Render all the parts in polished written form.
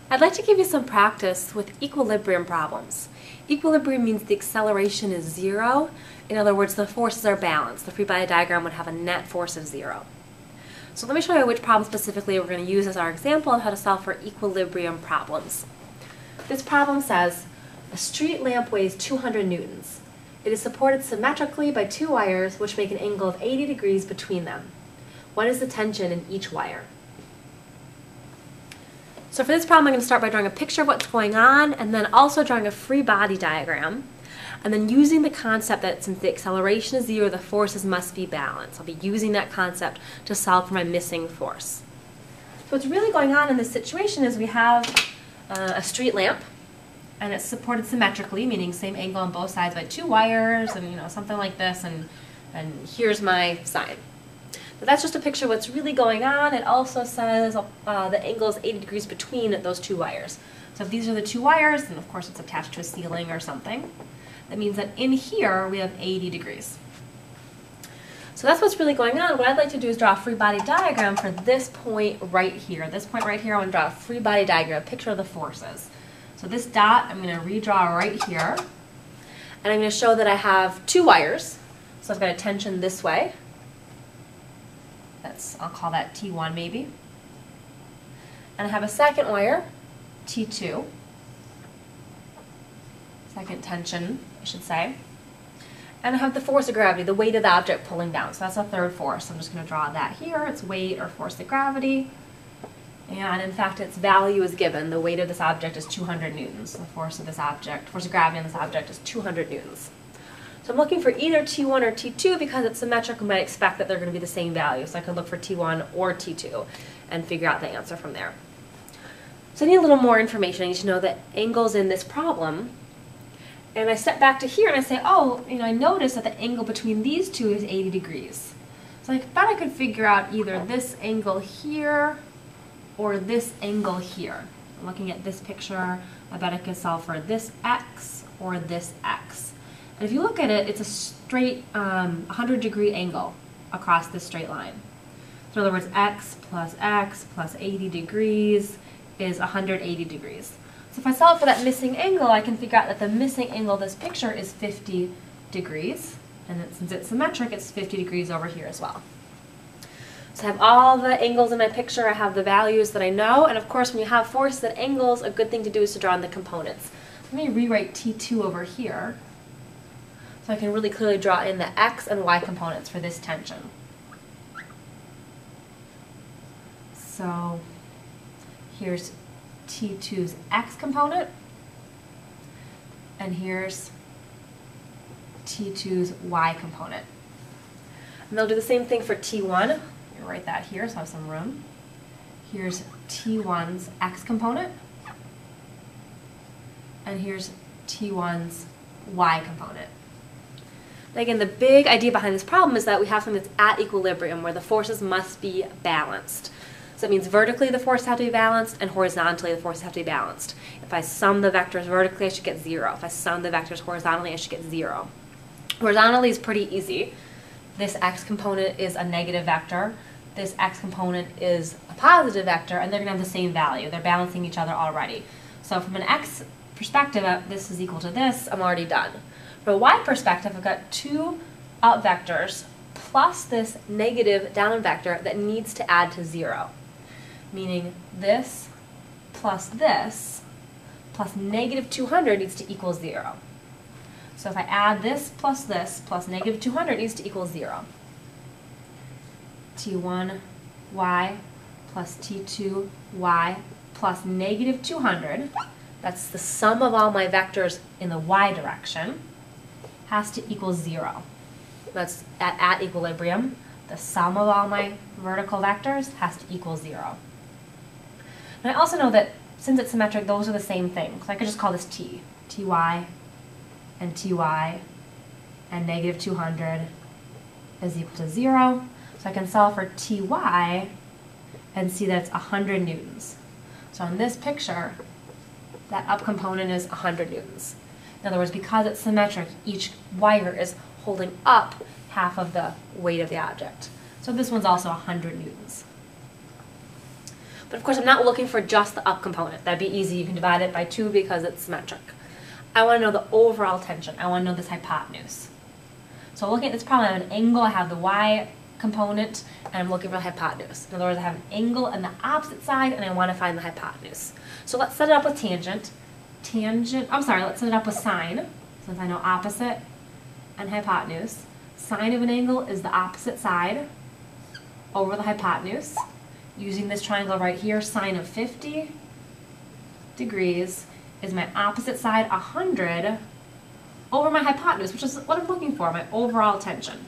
I'd like to give you some practice with equilibrium problems. Equilibrium means the acceleration is zero. In other words, the forces are balanced. The free body diagram would have a net force of zero. So let me show you which problem specifically we're going to use as our example of how to solve for equilibrium problems. This problem says, a street lamp weighs 200 newtons. It is supported symmetrically by two wires which make an angle of 80 degrees between them. What is the tension in each wire? So for this problem, I'm going to start by drawing a picture of what's going on and then also drawing a free body diagram. And then using the concept that since the acceleration is zero, the forces must be balanced. I'll be using that concept to solve for my missing force. So what's really going on in this situation is we have a street lamp, and it's supported symmetrically, meaning same angle on both sides by two wires, and something like this, and here's my sign. But that's just a picture of what's really going on. It also says the angle is 80 degrees between those two wires. So if these are the two wires, and of course it's attached to a ceiling or something, that means that in here we have 80 degrees. So that's what's really going on. What I'd like to do is draw a free body diagram for this point right here. This point right here, I want to draw a free body diagram, a picture of the forces. So this dot I'm going to redraw right here. And I'm going to show that I have two wires. So I've got a tension this way. I'll call that T1 maybe. And I have a second wire, T2. Second tension, I should say. And I have the force of gravity, the weight of the object pulling down. So that's a third force. I'm just going to draw that here. It's weight or force of gravity. And in fact, its value is given. The weight of this object is 200 newtons. The force of gravity on this object is 200 newtons. So I'm looking for either T1 or T2 because it's symmetric. I might expect that they're going to be the same value. So I could look for T1 or T2 and figure out the answer from there. So I need a little more information. I need to know the angles in this problem. And I step back to here and I say, oh, I notice that the angle between these two is 80 degrees. So I thought I could figure out either this angle here or this angle here. I'm looking at this picture, I bet I could solve for this x or this x. And if you look at it, it's a straight 100-degree angle across this straight line. So in other words, x plus 80 degrees is 180 degrees. So if I solve for that missing angle, I can figure out that the missing angle of this picture is 50 degrees. And since it's symmetric, it's 50 degrees over here as well. So I have all the angles in my picture, I have the values that I know, and of course when you have forces at angles, a good thing to do is to draw in the components. Let me rewrite T2 over here, so I can really clearly draw in the x and y components for this tension. So here's T2's x component, and here's T2's y component. And they'll do the same thing for T1. I'll write that here so I have some room. Here's T1's x component, and here's T1's y component. And again, the big idea behind this problem is that we have something that's at equilibrium where the forces must be balanced. So it means vertically the forces have to be balanced and horizontally the forces have to be balanced. If I sum the vectors vertically, I should get 0. If I sum the vectors horizontally, I should get 0. Horizontally is pretty easy. This x component is a negative vector. This x component is a positive vector, and they're going to have the same value. They're balancing each other already. So from an x perspective, this is equal to this, I'm already done. From a y perspective, I've got two up vectors plus this negative down vector that needs to add to 0. Meaning this plus negative 200 needs to equal 0. So if I add this plus negative 200 needs to equal 0. T1y plus T2y plus negative 200, that's the sum of all my vectors in the y direction, has to equal 0. That's at equilibrium. The sum of all my vertical vectors has to equal 0. And I also know that since it's symmetric, those are the same thing. So I could just call this T. Ty and Ty and negative 200 is equal to 0. So I can solve for Ty and see that it's 100 newtons. So in this picture, that up component is 100 newtons. In other words, because it's symmetric, each wire is holding up half of the weight of the object. So this one's also 100 newtons. But of course, I'm not looking for just the up component. That'd be easy. You can divide it by 2 because it's symmetric. I want to know the overall tension. I want to know this hypotenuse. So looking at this problem, I have an angle, I have the y component, and I'm looking for the hypotenuse. In other words, I have an angle on the opposite side, and I want to find the hypotenuse. So let's set it up with let's set it up with sine, since I know opposite and hypotenuse. Sine of an angle is the opposite side over the hypotenuse. Using this triangle right here, sine of 50 degrees is my opposite side, 100, over my hypotenuse, which is what I'm looking for, my overall tension.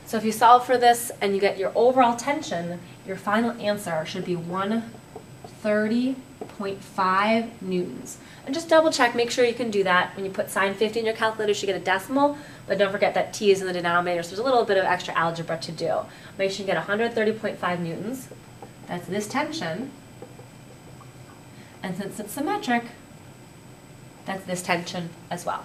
So if you solve for this and you get your overall tension, your final answer should be 130.5 newtons. And just double check, make sure you can do that. When you put sine 50 in your calculator, you should get a decimal, but don't forget that t is in the denominator, so there's a little bit of extra algebra to do. Make sure you get 130.5 newtons. That's this tension. And since it's symmetric, that's this tension as well.